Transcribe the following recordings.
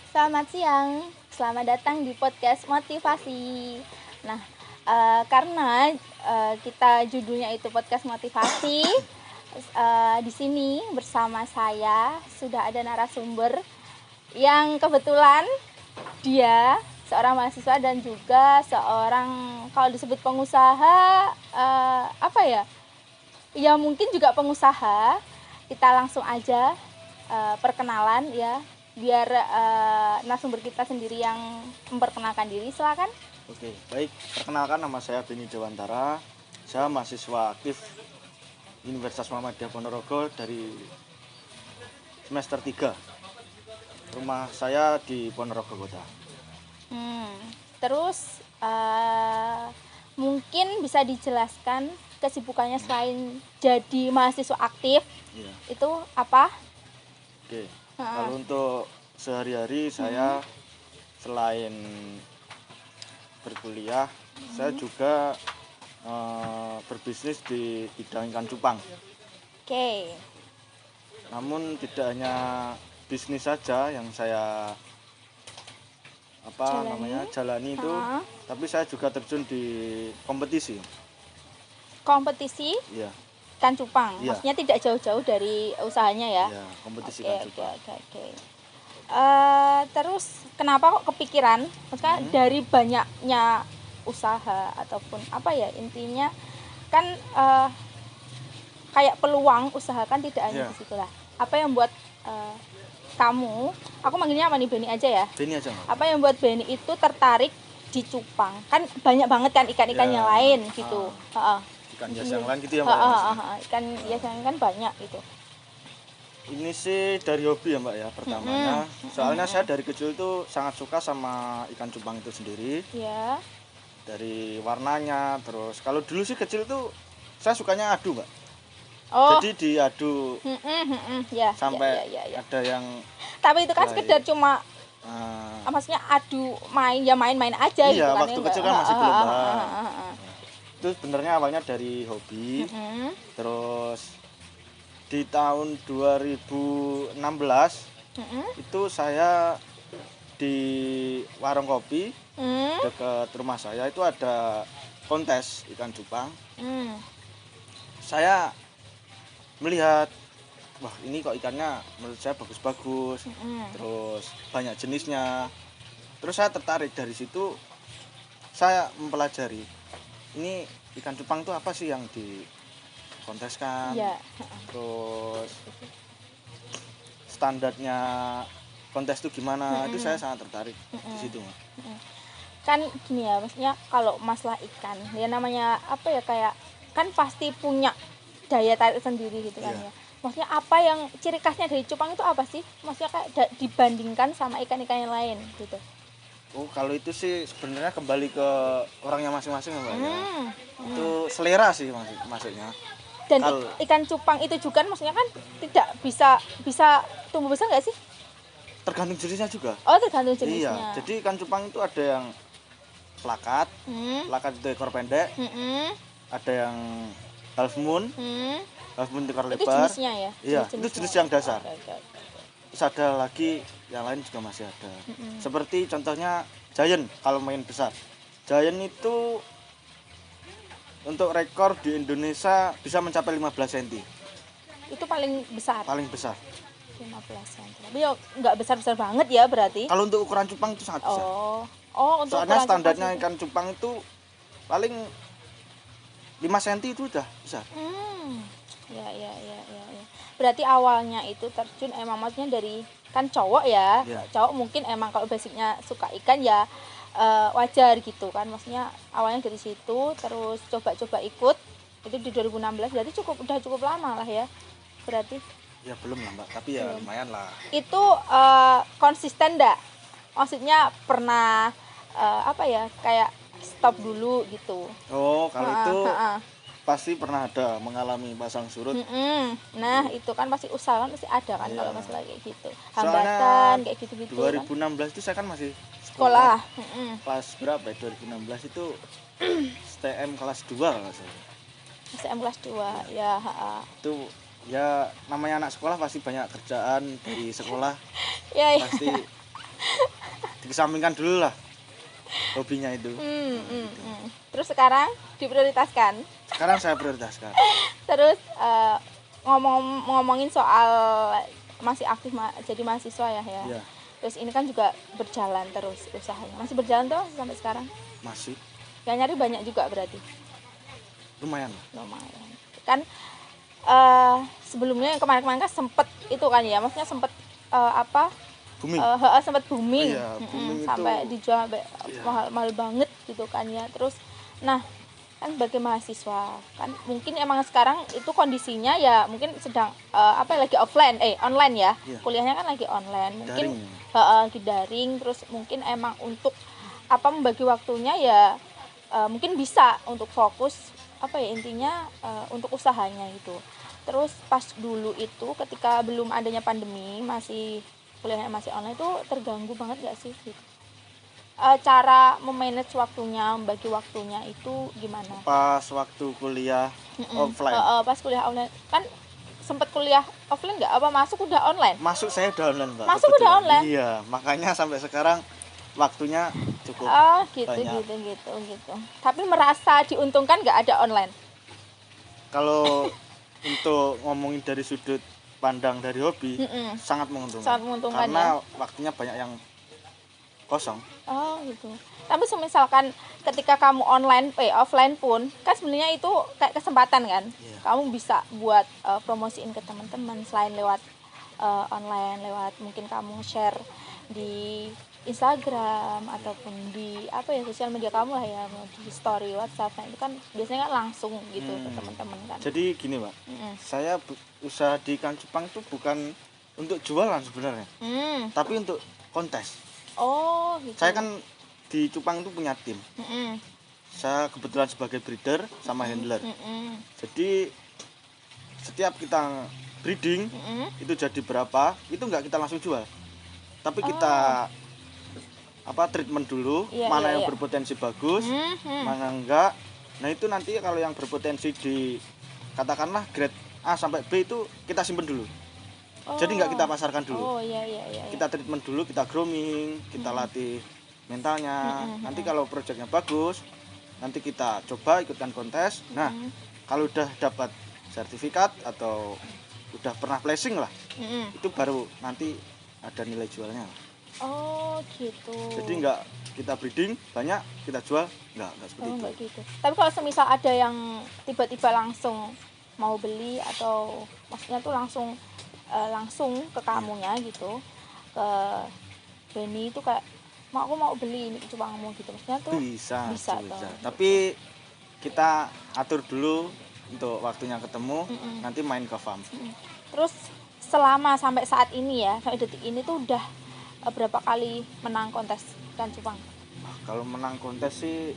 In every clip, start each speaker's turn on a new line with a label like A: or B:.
A: Selamat siang, selamat datang di podcast motivasi. Nah, karena kita judulnya itu podcast motivasi, di sini bersama saya sudah ada narasumber yang kebetulan dia seorang mahasiswa dan juga seorang, kalau disebut pengusaha, apa ya? Ya mungkin juga pengusaha. Kita langsung aja perkenalan ya, biar narasumber kita sendiri yang memperkenalkan diri. Silakan.
B: Oke, baik. Perkenalkan, nama saya Beni Dewantara. Saya mahasiswa aktif Universitas Muhammadiyah Ponorogo dari semester 3. Rumah saya di Ponorogo Kota.
A: Terus mungkin bisa dijelaskan kesibukannya selain jadi mahasiswa aktif.
B: Iya.
A: Itu apa?
B: Oke. Kalau untuk sehari-hari saya selain berkuliah, saya juga berbisnis di bidang ikan cupang.
A: Oke.
B: Namun tidak hanya bisnis saja yang saya jalani itu, tapi saya juga terjun di kompetisi.
A: Kompetisi
B: Iya.
A: ikan cupang.
B: Iya.
A: Maksudnya tidak jauh-jauh dari usahanya ya.
B: Iya, kompetisi
A: Oke,
B: ikan cupang.
A: oke. Terus kenapa kok kepikiran? Maksudnya dari banyaknya usaha ataupun apa ya, intinya kan kayak peluang usaha kan tidak hanya
B: Iya.
A: di situ lah. Apa yang buat kamu, aku manggilnya apa nih, Beni aja ya?
B: Beni aja Mbak.
A: Apa yang buat Beni itu tertarik di cupang? Kan banyak banget kan ikan-ikan
B: Ya.
A: yang lain gitu.
B: Ikan hias yang lain gitu ya Mbak. Ya?
A: Ikan hias yang kan banyak gitu.
B: Ini sih dari hobi ya Mbak ya pertamanya. Soalnya saya dari kecil tuh sangat suka sama ikan cupang itu sendiri.
A: Ya.
B: Dari warnanya, terus kalau dulu sih kecil tuh saya sukanya adu Mbak.
A: Oh.
B: Jadi diadu
A: Ya.
B: sampai
A: Ya.
B: ada yang
A: Tapi itu kan
B: Lain.
A: sekedar cuma maksudnya adu main aja gitu
B: iya,
A: kan.
B: waktu kecil kan masih belum paham. Itu sebenarnya awalnya dari hobi. Terus di tahun 2016 itu saya di warung kopi dekat rumah saya itu ada kontes ikan cupang. Saya melihat, wah ini kok ikannya menurut saya bagus-bagus, terus banyak jenisnya. Terus saya tertarik, dari situ saya mempelajari ini ikan cupang itu apa sih yang dikonteskan.
A: Iya.
B: Terus standarnya kontes itu gimana, itu saya sangat tertarik di situ.
A: Kan gini ya, maksudnya kalau masalah ikan ya namanya apa ya, kayak kan pasti punya daya tarik sendiri gitu kan.
B: Iya.
A: Ya maksudnya apa yang ciri khasnya dari cupang itu apa sih, maksudnya kayak dibandingkan sama ikan-ikan yang lain gitu.
B: Oh, kalau itu sih sebenarnya kembali ke orangnya masing-masing Mbak ya. Itu selera sih maksudnya.
A: Dan ikan cupang itu juga maksudnya kan tidak bisa tumbuh besar nggak sih?
B: Tergantung jenisnya juga.
A: Oh, tergantung jenisnya.
B: Iya, jadi ikan cupang itu ada yang plakat, plakat itu ekor pendek, ada yang half moon itu ekor lebar.
A: Itu jenisnya ya?
B: Iya, itu jenis yang dasar.
A: Oke.
B: Terus ada lagi yang lain juga masih ada. Seperti contohnya Giant kalau main besar. Giant itu untuk rekor di Indonesia bisa mencapai 15 cm.
A: Itu paling besar.
B: Paling besar.
A: 15 cm. Tapi ya nggak besar-besar banget ya berarti.
B: Kalau untuk ukuran cupang itu sangat besar.
A: Untuk
B: soalnya
A: ukuran
B: standarnya
A: cupang
B: ikan cupang itu paling 5 cm itu udah besar.
A: Ya. Berarti awalnya itu terjun emang maksudnya dari kan cowok ya.
B: Ya.
A: Cowok mungkin emang kalau basicnya suka ikan ya wajar gitu kan. Maksudnya awalnya dari situ, terus coba-coba ikut itu di 2016, berarti udah cukup lama lah ya. Berarti
B: Ya belum lah Mbak, tapi ya lumayan lah.
A: itu konsisten enggak? Maksudnya pernah kayak stop dulu gitu.
B: Oh, kalau itu pasti pernah ada mengalami pasang surut.
A: Nah, itu kan pasti usaha kan pasti ada kan.
B: Iya.
A: Kalau masalah kayak gitu.
B: Soalnya
A: Hambatan kayak gitu-gitu
B: 2016
A: kan.
B: itu saya kan masih
A: Sekolah.
B: Kelas berapa ya? 2016 itu STM kelas 2 kalau nggak salah.
A: STM kelas 2 ya.
B: Itu ya namanya anak sekolah pasti banyak kerjaan dari sekolah.
A: Ya.
B: Pasti dikesampingkan dulu lah hobinya itu.
A: Terus sekarang diprioritaskan.
B: Sekarang saya prioritaskan.
A: Terus ngomongin soal masih aktif jadi mahasiswa ya.
B: Iya.
A: Terus ini kan juga berjalan terus usahanya. Masih berjalan terus sampai sekarang?
B: Masih.
A: Yang nyari banyak juga berarti?
B: Lumayan.
A: Kan sebelumnya yang kemarin-kemarin kan sempet itu kan ya, maksudnya sempet
B: booming.
A: Sempet booming.
B: Iya, booming
A: sampai
B: itu,
A: dijual mahal banget gitu kan ya. Terus nah kan sebagai mahasiswa kan mungkin emang sekarang itu kondisinya ya mungkin sedang lagi online ya.
B: Iya.
A: Kuliahnya kan lagi online, mungkin
B: Daring.
A: daring. Terus mungkin emang untuk membagi waktunya ya mungkin bisa untuk fokus intinya untuk usahanya gitu. Terus pas dulu itu ketika belum adanya pandemi, masih kuliahnya masih online, itu terganggu banget gak sih gitu? Cara memanage waktunya, membagi waktunya itu gimana?
B: Pas waktu kuliah offline.
A: Pas kuliah online kan sempat kuliah offline nggak? Masuk udah online?
B: Masuk saya udah online, Mbak.
A: Masuk udah online?
B: Iya, makanya sampai sekarang waktunya cukup banyak.
A: Gitu. Tapi merasa diuntungkan nggak ada online?
B: Kalau untuk ngomongin dari sudut pandang dari hobi, sangat menguntungkan.
A: Sangat menguntungkan
B: karena
A: ya?
B: waktunya banyak yang kosong.
A: Gitu. Tapi misalkan ketika kamu offline pun kan sebenarnya itu kayak kesempatan kan.
B: Yeah.
A: Kamu bisa buat promosiin ke teman-teman selain lewat online, lewat mungkin kamu share di Instagram ataupun di sosial media kamu lah ya, di story WhatsApp. Nah, itu kan biasanya kan langsung gitu ke teman-teman kan.
B: Jadi gini, Mbak. Saya usaha di Kang Cupang itu bukan untuk jualan sebenarnya. Tapi untuk kontes.
A: Oh, gitu.
B: Saya kan di Cupang itu punya tim. Saya kebetulan sebagai breeder sama handler. Jadi setiap kita breeding itu jadi berapa, itu enggak kita langsung jual. Tapi kita treatment dulu, mana yang berpotensi bagus, mana enggak. Nah, itu nanti kalau yang berpotensi di katakanlah grade A sampai B itu kita simpen dulu. Jadi nggak kita pasarkan dulu.
A: Iya.
B: Kita treatment dulu, kita grooming, kita latih mentalnya. Nanti kalau proyeknya bagus, nanti kita coba ikutkan kontes. Nah, kalau udah dapat sertifikat atau udah pernah placing lah, itu baru nanti ada nilai jualnya.
A: Oh, gitu.
B: Jadi nggak kita breeding banyak, kita jual nggak seperti itu.
A: Nggak gitu. Tapi kalau semisal ada yang tiba-tiba langsung mau beli atau maksudnya tuh langsung ke kamunya gitu, ke Benny itu kayak aku mau beli ini Cupangmu gitu, maksudnya tuh bisa.
B: Tapi kita atur dulu untuk waktunya ketemu, nanti main ke farm.
A: Terus selama sampai saat ini ya, sampai detik ini tuh udah berapa kali menang kontes ikan cupang?
B: Kalau menang kontes sih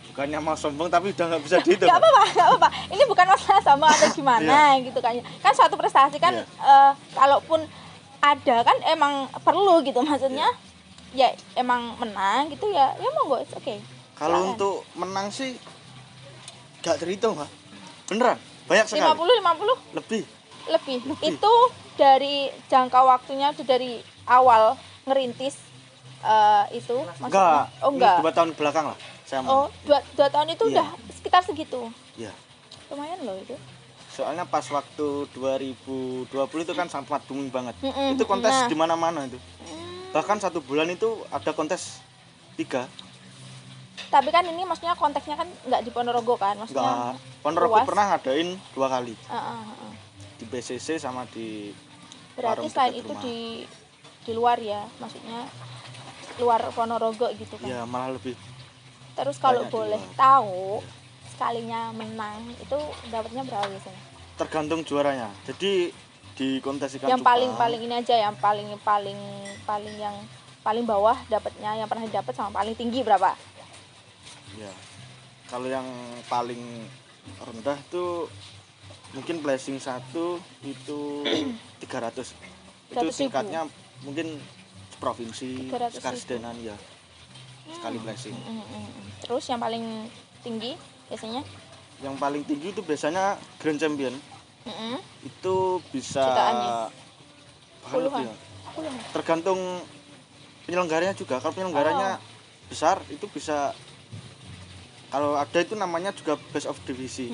B: bukannya mau sombong tapi udah nggak bisa dihitung.
A: Nggak apa-apa. Ini bukan masalah sama atau gimana gitu kan. Kan suatu prestasi kan kalaupun ada kan emang perlu gitu, maksudnya ya emang menang gitu ya monggo, oke.
B: Kalau untuk menang sih nggak terhitung, Pak. Beneran banyak sekali.
A: 50
B: lebih.
A: Itu dari jangka waktunya tuh dari awal ngerintis itu maksudnya?
B: Enggak. 2 tahun belakang lah saya mau.
A: 2 tahun itu udah sekitar segitu.
B: Iya.
A: Lumayan loh itu.
B: Soalnya pas waktu 2020 itu kan sangat booming banget. Itu kontes di mana-mana itu. Bahkan 1 bulan itu ada kontes 3.
A: Tapi kan ini maksudnya konteksnya kan nggak di Ponorogo kan, maksudnya.
B: Enggak. Ponorogo pernah ngadain 2 kali. Di BCC sama di
A: berarti selain itu di luar ya, maksudnya luar Ponorogo gitu kan.
B: Ya, malah lebih.
A: Terus kalau boleh tahu sekalinya menang itu dapatnya berapa biasanya?
B: Tergantung juaranya. Jadi di kontes ikan
A: yang
B: cupang
A: paling ini aja, yang paling yang paling bawah dapatnya, yang pernah dapat sama paling tinggi berapa?
B: Ya. Kalau yang paling rendah tuh mungkin placing 1 itu 300. Itu tingkatnya mungkin provinsi Skarsdenan ya. Sekali placing.
A: Terus yang paling tinggi biasanya?
B: Yang paling tinggi itu biasanya Grand Champion. Itu bisa
A: Jutaan ya?
B: puluhan. tergantung penyelenggaranya juga. Kalau penyelenggaranya besar itu bisa, kalau ada itu namanya juga best of divisi.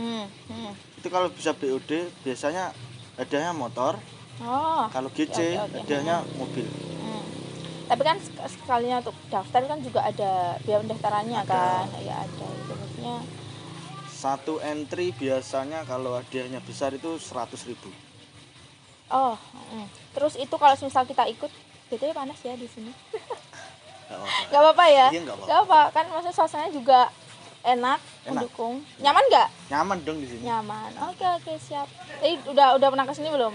B: Itu kalau bisa BOD biasanya hadiahnya motor. Kalau GC hadiahnya mobil.
A: Tapi kan sekalinya untuk daftar kan juga ada biaya pendaftarannya kan. Ya ada itu maksudnya.
B: Satu entry biasanya kalau hadiahnya besar itu 100.000.
A: Terus itu kalau misal kita ikut, betulnya panas ya di sini.
B: Gak
A: apa-apa ya?
B: Iya, gak
A: apa-apa. Kan maksudnya suasananya juga enak. Mendukung. Nyaman nggak?
B: Nyaman dong di sini.
A: Nyaman. Oke, siap. Udah pernah kesini belum?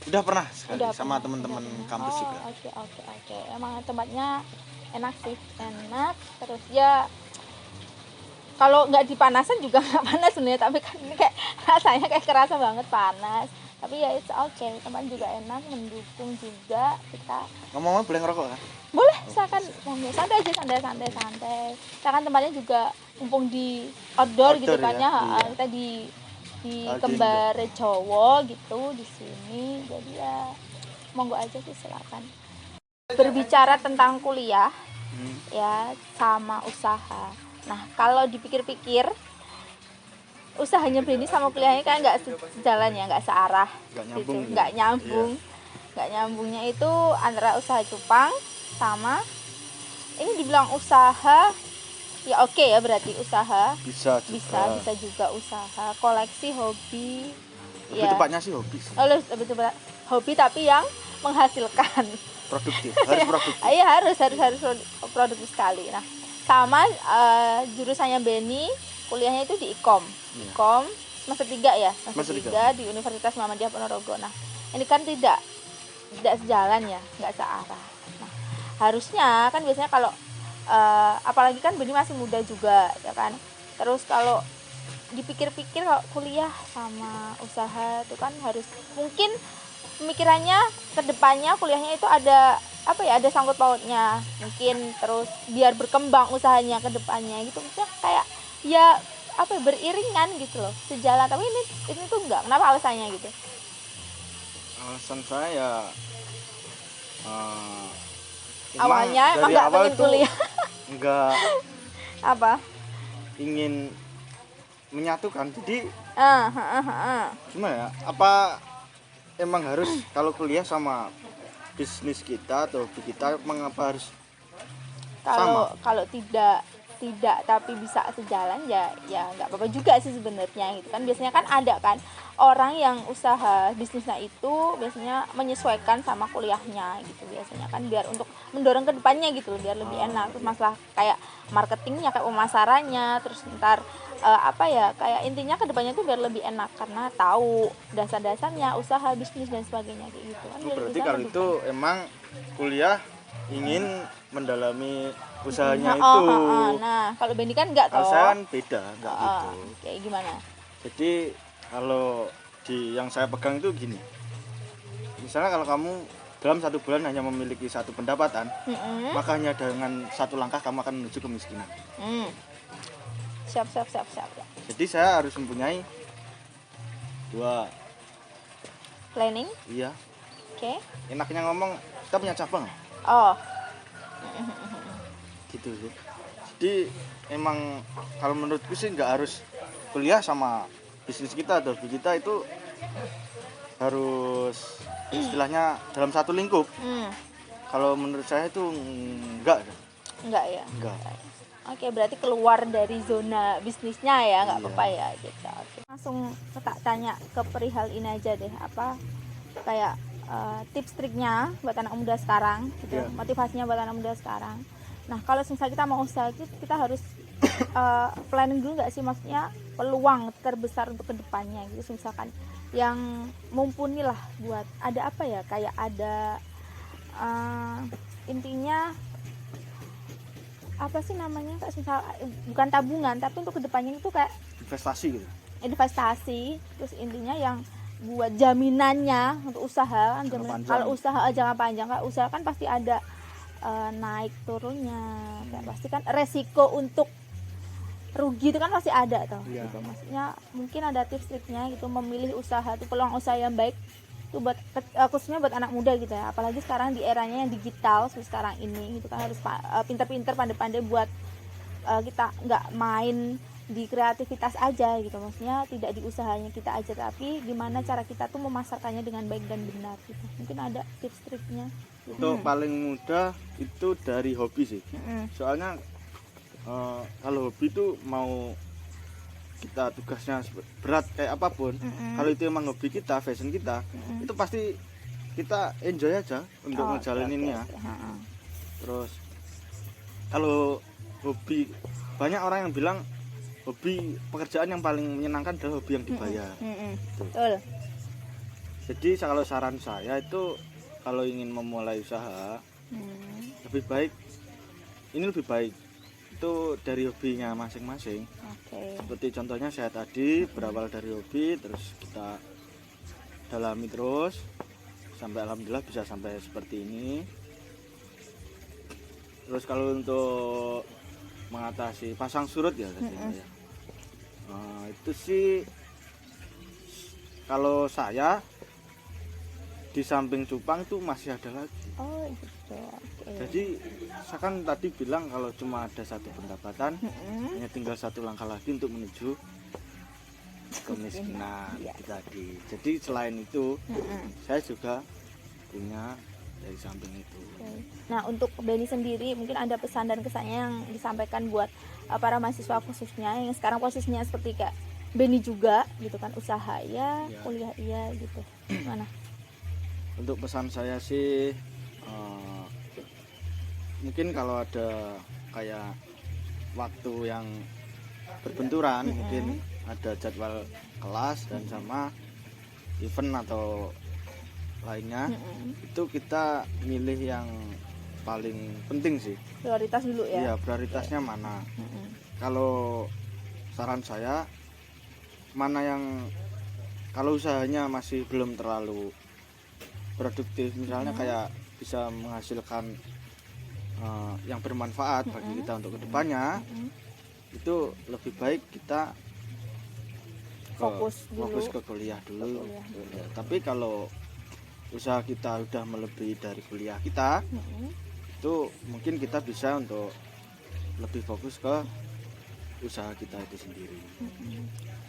B: Udah pernah sekali sama teman-teman kampus juga.
A: Oke. Emang tempatnya enak sih, enak. Terus ya kalau nggak dipanasan juga nggak panas sebenarnya, tapi kan ini kayak rasanya kayak kerasa banget panas. Tapi ya it's okay, teman juga enak, mendukung juga kita.
B: Ngomong-ngomong boleh ngerokok kan?
A: Boleh, silakan monggo, santai aja, santai. Silakan tempatnya juga mumpung di outdoor gitu kan ya. Kita di Kembar Jowo gitu di sini. Jadi ya monggo aja sih, silakan. Berbicara tentang kuliah ya sama usaha. Nah, kalau dipikir-pikir usahanya Benny sama kuliahnya kan nggak sejalan ya, nggak searah, nggak nyambung. Nggak nyambungnya itu antara usaha cupang sama ini dibilang usaha ya oke ya, berarti usaha bisa juga usaha koleksi hobi.
B: Lebih tepatnya sih hobi.
A: Betul hobi tapi yang menghasilkan.
B: Produktif, harus produktif.
A: Iya harus produktif sekali. Nah, sama jurusannya Benny kuliahnya itu di Ikom. Ikom semester 3 ya, semester 3 di Universitas Muhammadiyah Ponorogo. Nah, ini kan tidak sejalan ya, nggak searah. Nah, harusnya kan biasanya kalau apalagi kan Benny masih muda juga ya kan. Terus kalau dipikir-pikir kalau kuliah sama usaha itu kan harus mungkin pemikirannya ke depannya kuliahnya itu ada ada sangkut pautnya mungkin, terus biar berkembang usahanya ke depannya gitu, maksudnya kayak ya beriringan gitu loh, sejalan. Tapi ini tuh enggak. Kenapa alasannya gitu?
B: Alasan saya
A: awalnya emang nggak pengen kuliah.
B: Enggak ingin menyatukan, jadi gimana ya, emang harus kalau kuliah sama bisnis kita atau hobi kita mengapa harus sama? Kalau
A: tidak tapi bisa sejalan ya nggak apa-apa juga sih sebenarnya gitu kan. Biasanya kan ada kan orang yang usaha bisnisnya itu biasanya menyesuaikan sama kuliahnya gitu biasanya kan, biar untuk mendorong ke depannya gitu loh, biar lebih enak. Terus masalah kayak marketingnya, kayak pemasarannya, terus ntar kayak intinya ke depannya tuh biar lebih enak karena tahu dasar-dasarnya usaha bisnis dan sebagainya kayak gitu kan.
B: Berarti kalau itu emang kuliah ingin mendalami usahanya itu.
A: Nah, kalau Benny kan enggak toh.
B: Saya kan beda, enggak gitu.
A: Kayak gimana?
B: Jadi kalau yang saya pegang itu gini. Misalnya kalau kamu dalam 1 bulan hanya memiliki 1 pendapatan, maka hanya dengan 1 langkah kamu akan menuju kemiskinan.
A: Siap.
B: Jadi saya harus mempunyai 2
A: planning.
B: Iya.
A: Oke.
B: Enaknya ngomong kita punya cabang. Gitu sih. Jadi emang kalau menurutku sih nggak harus kuliah sama bisnis kita atau hobi kita itu harus istilahnya dalam 1 lingkup. Kalau menurut saya itu enggak ya. Enggak.
A: Oke, berarti keluar dari zona bisnisnya ya, nggak apa-apa ya gitu. Oke. Langsung tak tanya ke perihal ini aja deh, kayak tips triknya buat anak muda sekarang gitu, motivasinya buat anak muda sekarang. Nah, kalau misalnya kita mau usaha kita harus planning dulu nggak sih, maksudnya peluang terbesar untuk kedepannya gitu, misalkan yang mumpuni lah buat ada kayak ada intinya apa sih namanya, kayak misal bukan tabungan tapi untuk kedepannya itu kayak investasi terus intinya yang buat jaminannya untuk usaha kan, kalau usaha jangka panjang, kalau usaha kan pasti ada naik turunnya, kayak pasti kan resiko untuk rugi itu kan pasti ada tuh gitu. Maksudnya mungkin ada tips triknya gitu memilih usaha itu, peluang usaha yang baik itu buat khususnya buat anak muda gitu ya, apalagi sekarang di eranya yang digital sekarang ini gitu kan, harus pinter-pinter pandai-pandai buat kita nggak main di kreativitas aja gitu, maksudnya tidak di usahanya kita aja, tapi gimana cara kita tuh memasarkannya dengan baik dan benar gitu. Mungkin ada tips-triknya gitu.
B: Untuk paling mudah itu dari hobi sih. Soalnya kalau hobi itu mau kita tugasnya berat kayak apapun, kalau itu emang hobi kita, fashion kita, itu pasti kita enjoy aja untuk ngejalaninnya. Terus kalau hobi, banyak orang yang bilang hobi pekerjaan yang paling menyenangkan adalah hobi yang dibayar.
A: Betul.
B: Jadi kalau saran saya itu kalau ingin memulai usaha, lebih baik itu dari hobinya masing-masing. Seperti contohnya saya tadi berawal dari hobi, terus kita dalami terus sampai alhamdulillah bisa sampai seperti ini. Terus kalau untuk mengatasi pasang surut ya katanya ya. Itu sih kalau saya di samping cupang tuh masih ada lagi.
A: Gitu.
B: Jadi saya kan tadi bilang kalau cuma ada satu pendapatan, hanya tinggal satu langkah lagi untuk menuju kemiskinan tadi. Jadi selain itu, saya juga punya dari samping itu.
A: Nah, untuk Benny sendiri mungkin ada pesan dan kesannya yang disampaikan buat para mahasiswa khususnya yang sekarang posisinya seperti kayak Benny juga gitu kan, usaha ya, kuliah iya gitu. Gimana?
B: Untuk pesan saya sih mungkin kalau ada kayak waktu yang berbenturan, mungkin ada jadwal kelas dan sama event atau lainnya, itu kita milih yang paling penting sih.
A: Prioritas dulu ya.
B: Iya, prioritasnya mana. Kalau saran saya, mana yang kalau usahanya masih belum terlalu produktif, misalnya kayak bisa menghasilkan yang bermanfaat bagi kita untuk kedepannya, itu lebih baik kita fokus ke kuliah dulu. Ya, tapi kalau usaha kita udah melebihi dari kuliah kita, itu mungkin kita bisa untuk lebih fokus ke usaha kita itu sendiri.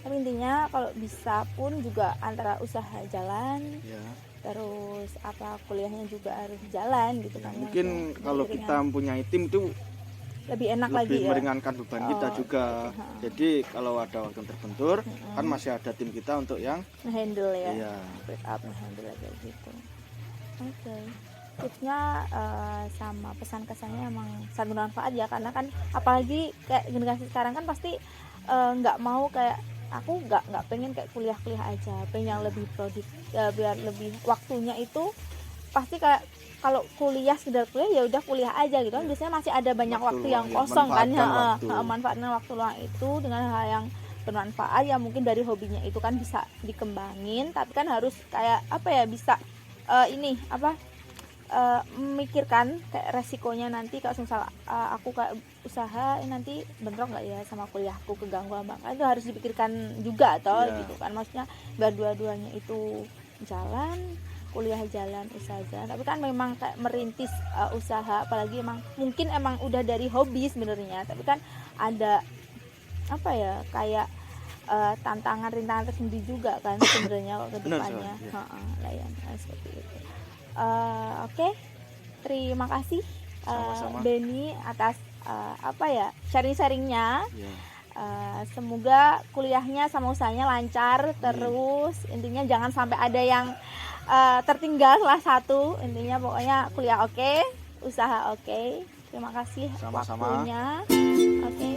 A: Tapi intinya kalau bisa pun juga antara usaha jalan, terus kuliahnya juga harus jalan gitu kan.
B: Mungkin kalau kita mempunyai tim itu
A: lebih enak
B: lebih
A: lagi
B: meringankan beban kita juga. Jadi kalau ada waktu terbentur, kan masih ada tim kita untuk yang
A: handle ya. Handle kayak gitu. Tipsnya sama pesan kesannya emang sangat bermanfaat ya, karena kan apalagi kayak generasi sekarang kan pasti nggak mau kayak aku nggak pengen kayak kuliah aja, pengen yang lebih biar lebih waktunya itu pasti kayak kalau kuliah sekedar kuliah ya udah kuliah aja gitu kan, biasanya masih ada banyak waktu yang kosong kan, manfaatkan waktu luang itu dengan hal yang bermanfaat ya, mungkin dari hobinya itu kan bisa dikembangin, tapi kan harus kayak bisa memikirkan kayak resikonya nanti kalau misal aku kayak usaha nanti bentrok nggak ya sama kuliahku, keganggu apa, itu harus dipikirkan juga gitu kan, maksudnya biar dua-duanya itu jalan, kuliah jalan, usaha jalan. Tapi kan memang kayak merintis usaha, apalagi mungkin udah dari hobi sebenarnya, tapi kan ada kayak tantangan rintangan tersendiri juga kan sebenarnya ke depannya. Seperti itu. Oke. Terima kasih Benny atas sharing-sharingnya. Semoga kuliahnya sama usahanya lancar terus. Intinya jangan sampai ada yang tertinggal salah satu. Intinya pokoknya kuliah oke, usaha oke. Terima kasih waktunya. Oke.